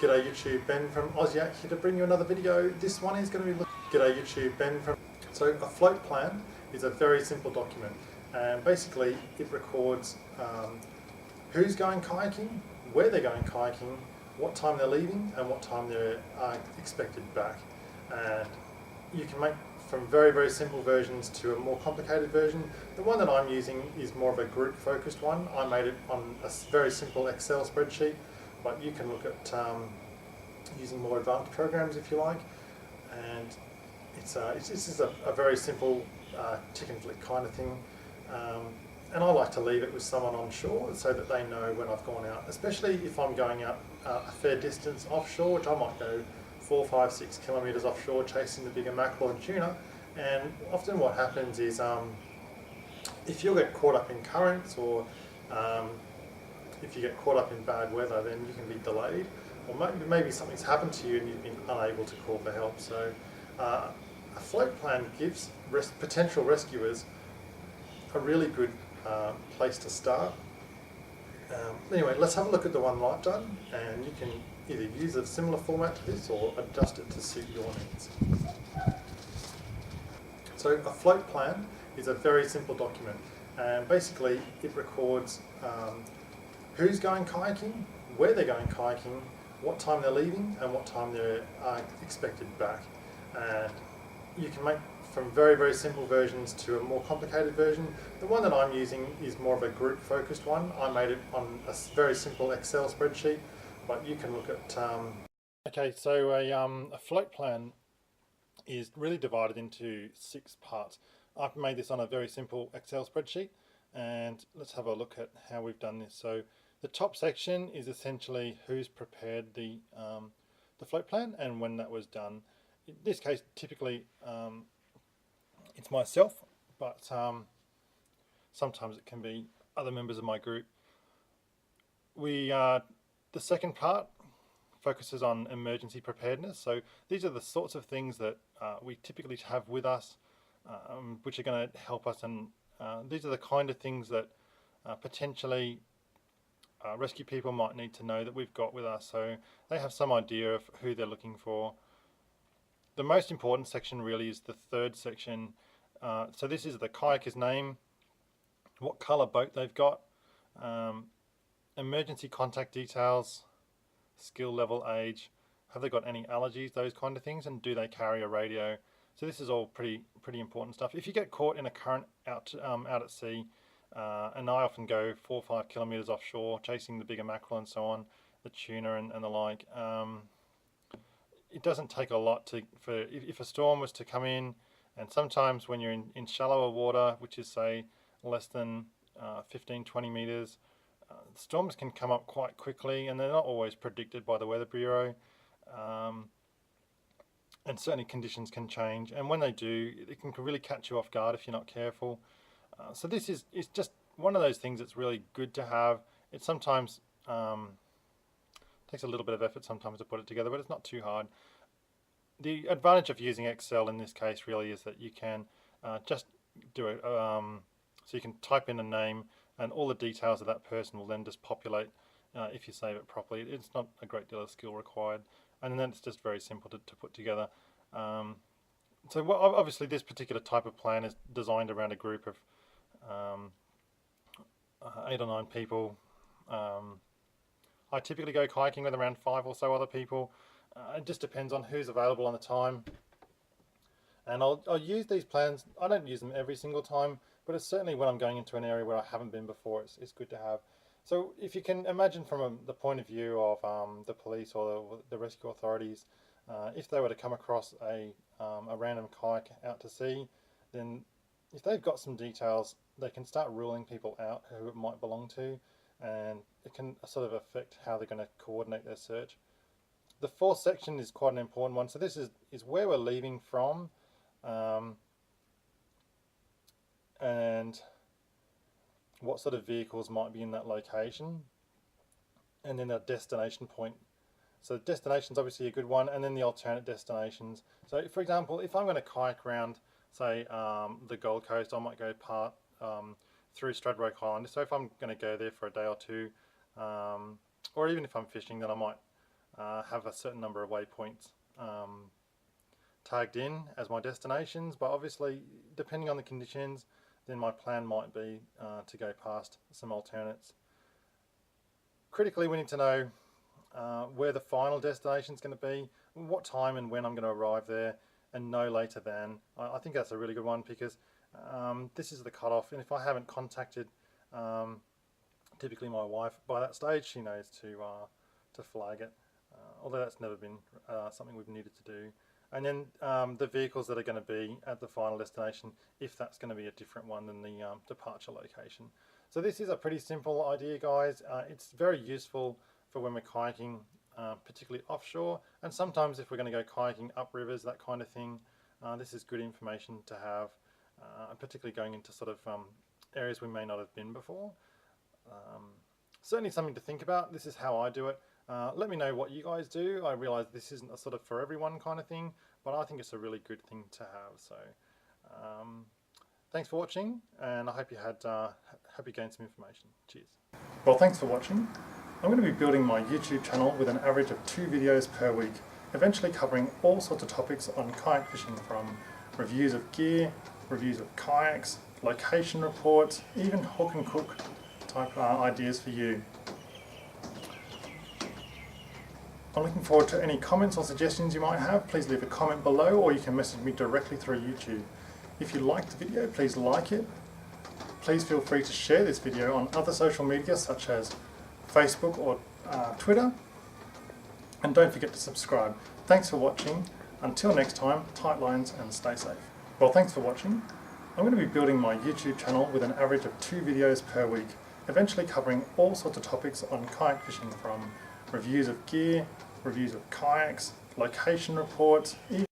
G'day YouTube, Ben from Aussie here to bring you another video. This one is going to be G'day YouTube, Ben from... So a float plan is a very simple document, and basically it records who's going kayaking, where they're going kayaking, what time they're leaving and what time they're expected back. And you can make from very, very simple versions to a more complicated version. The one that I'm using is more of a group focused one. I made it on a very simple Excel spreadsheet, but you can look at using more advanced programs if you like. And it's just a very simple tick and flick kind of thing. And I like to leave it with someone on shore so that they know when I've gone out, especially if I'm going out a fair distance offshore, which I might go 4, 5, 6 kilometres offshore chasing the bigger mackerel and tuna. And often what happens is if you get caught up in currents or if you get caught up in bad weather, then you can be delayed, or maybe something's happened to you and you've been unable to call for help. So a float plan gives potential rescuers a really good place to start. Anyway, let's have a look at the one I've done, and you can either use a similar format to this or adjust it to suit your needs. So a float plan is a very simple document, and basically it records who's going kayaking, where they're going kayaking, what time they're leaving and what time they're expected back. And you can make from very, very simple versions to a more complicated version. The one that I'm using is more of a group focused one. I made it on a very simple Excel spreadsheet, but you can look at... Okay, so a float plan is really divided into 6 parts. I've made this on a very simple Excel spreadsheet, and let's have a look at how we've done this. So the top section is essentially who's prepared the float plan and when that was done. In this case, typically it's myself, but sometimes it can be other members of my group. The second part focuses on emergency preparedness. So these are the sorts of things that we typically have with us, which are going to help us, and these are the kind of things that potentially rescue people might need to know that we've got with us, so they have some idea of who they're looking for. The most important section really is the third section. So this is the kayaker's name, what colour boat they've got, emergency contact details, skill level, age, have they got any allergies, those kind of things, and do they carry a radio. So this is all pretty important stuff. If you get caught in a current out at sea, and I often go 4 or 5 kilometres offshore chasing the bigger mackerel and so on, the tuna and the like, it doesn't take a lot if a storm was to come in, and sometimes when you're in shallower water, which is say less than 15-20 metres, storms can come up quite quickly, and they're not always predicted by the Weather Bureau, and certainly conditions can change, and when they do, it can really catch you off guard if you're not careful. So this is just one of those things that's really good to have. It sometimes takes a little bit of effort sometimes to put it together, but it's not too hard. The advantage of using Excel in this case really is that you can just do it, so you can type in a name and all the details of that person will then just populate if you save it properly. It's not a great deal of skill required, and then it's just very simple to put together. So obviously this particular type of plan is designed around a group of 8 or 9 people. I typically go kayaking with around 5 or so other people. It just depends on who's available on the time. And I'll use these plans. I don't use them every single time, but it's certainly when I'm going into an area where I haven't been before, it's good to have. So if you can imagine from the point of view of the police or the rescue authorities, if they were to come across a random kayak out to sea, then if they've got some details, they can start ruling people out who it might belong to, and it can sort of affect how they're going to coordinate their search. The fourth section is quite an important one. So this is where we're leaving from, and what sort of vehicles might be in that location, and then our destination point. So the destination's obviously a good one, and then the alternate destinations. So for example, if I'm going to kayak around, say, the Gold Coast, I might go through Stradbroke Island. So if I'm going to go there for a day or two, or even if I'm fishing, then I might have a certain number of waypoints tagged in as my destinations, but obviously depending on the conditions, then my plan might be to go past some alternates. Critically, we need to know where the final destination is going to be, what time and when I'm going to arrive there, and no later than. I think that's a really good one, because this is the cutoff, and if I haven't contacted typically my wife by that stage, she knows to flag it, although that's never been something we've needed to do. And then the vehicles that are going to be at the final destination, if that's going to be a different one than the departure location. So this is a pretty simple idea, guys. It's very useful for when we're kayaking, particularly offshore, and sometimes if we're going to go kayaking up rivers, that kind of thing. This is good information to have, particularly going into sort of areas we may not have been before. Certainly something to think about. This is how I do it. Let me know what you guys do. I realise this isn't a sort of for everyone kind of thing, but I think it's a really good thing to have. So thanks for watching, and I hope you gained some information. Cheers. Well, thanks for watching. I'm going to be building my YouTube channel with an average of 2 videos per week, eventually covering all sorts of topics on kayak fishing, from reviews of gear, reviews of kayaks, location reports, even hook and cook type ideas for you. I'm looking forward to any comments or suggestions you might have. Please leave a comment below, or you can message me directly through YouTube. If you liked the video, please like it. Please feel free to share this video on other social media such as Facebook or Twitter. And don't forget to subscribe. Thanks for watching. Until next time, tight lines and stay safe. Well, thanks for watching. I'm going to be building my YouTube channel with an average of 2 videos per week, eventually covering all sorts of topics on kayak fishing, from reviews of gear, reviews of kayaks, location reports, even